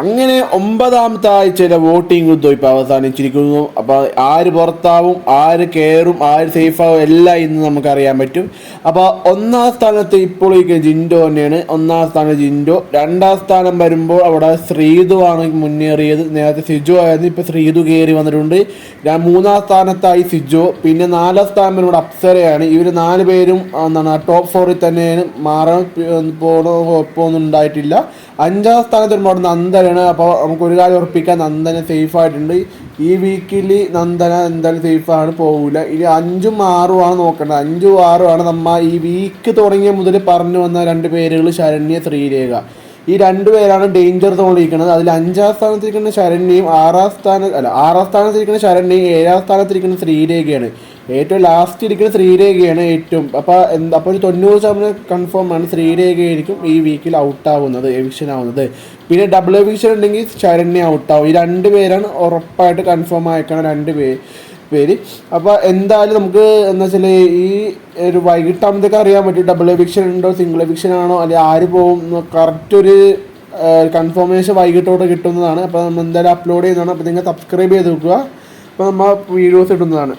അങ്ങനെ 9ാമത്തെ ആഴ്ചയിലെ വോട്ടിംഗ് യുദ്ധം ഇപ്പോൾ അവസാനിച്ചിരിക്കുന്നു. അപ്പോൾ ആര് പുറത്താവും, ആര് കയറും, ആര് സേഫാവും എല്ലാം ഇന്ന് നമുക്കറിയാൻ പറ്റും. അപ്പോൾ 1ാം സ്ഥാനത്ത് ഇപ്പോൾ ജിൻഡോ തന്നെയാണ്. 1ാം സ്ഥാനം ജിൻഡോ. 2ാം സ്ഥാനം വരുമ്പോൾ അവിടെ ശ്രീതു ആണ് മുന്നേറിയത്. നേരത്തെ സിജോ ആയിരുന്നു, ഇപ്പോൾ ശ്രീതു കയറി വന്നിട്ടുണ്ട്. 3ാം സ്ഥാനത്തായി സിജോ. പിന്നെ 4ാം സ്ഥാനം വരുമ്പോൾ അപ്സരയാണ്. ഇവർ 4 പേരും ടോപ്പ് 4ൽ തന്നെയാണ്. മാറാൻ കുഴപ്പമൊന്നും ഉണ്ടായിട്ടില്ല. 5ാം സ്ഥാനത്ത് വരുമ്പോൾ അവിടെ നന്ദനാണ്. അപ്പോൾ നമുക്ക് ഒരു കാര്യം ഉറപ്പിക്കാൻ, നന്ദന സേഫ് ആയിട്ടുണ്ട്. ഈ വീക്കിൽ നന്ദന എന്തായാലും സേഫാണ്, പോകില്ല. ഇനി 5ഉം 6ഉം ആണ് നോക്കേണ്ടത്. 5ഉം 6ഉം ആണ് നമ്മൾ ഈ വീക്ക് തുടങ്ങിയ മുതൽ പറഞ്ഞു വന്ന 2 പേരുകൾ, ശരണ്യ, ശ്രീരേഖ. ഈ 2 പേരാണ് ഡേഞ്ചർ തോന്നിയിരിക്കുന്നത്. അതിൽ 5ാം സ്ഥാനത്തിരിക്കുന്ന ശരണ്യയും 6ാം സ്ഥാനത്തിരിക്കുന്ന ശരണ്യയും 7ാം സ്ഥാനത്തിരിക്കുന്ന ശ്രീരേഖയാണ്. ഏറ്റവും ലാസ്റ്റ് ഇരിക്കുന്ന ശ്രീരേഖയാണ് ഏറ്റവും. അപ്പോൾ ഒരു 90% കൺഫേം ആണ് ശ്രീരേഖയായിരിക്കും ഈ വീക്കിൽ ഔട്ടാവുന്നത്, എവിക്ഷൻ ആവുന്നത്. പിന്നെ ഡബിൾ എവിക്ഷൻ ഉണ്ടെങ്കിൽ ശരണ്യ ഔട്ടാവും. ഈ 2 പേരാണ് ഉറപ്പായിട്ട് കൺഫേം ആയിക്കണം, 2 പേര്. അപ്പോൾ എന്തായാലും നമുക്ക് എന്താ വെച്ചാൽ ഈ ഒരു വൈകിട്ടാകുമ്പോഴത്തേക്ക് അറിയാൻ പറ്റും ഡബിൾ എവിക്ഷൻ ഉണ്ടോ, സിംഗിൾ എവിക്ഷൻ ആണോ, അല്ലെങ്കിൽ ആര് പോകും. കറക്റ്റ് ഒരു കൺഫർമേഷൻ വൈകിട്ടോടെ കിട്ടുന്നതാണ്. അപ്പോൾ നമ്മൾ എന്തായാലും അപ്ലോഡ് ചെയ്യുന്നതാണ്. അപ്പോൾ നിങ്ങൾ സബ്സ്ക്രൈബ് ചെയ്ത് വെക്കുക. അപ്പോൾ നമ്മൾ വീഡിയോസ് ഇടുന്നതാണ്.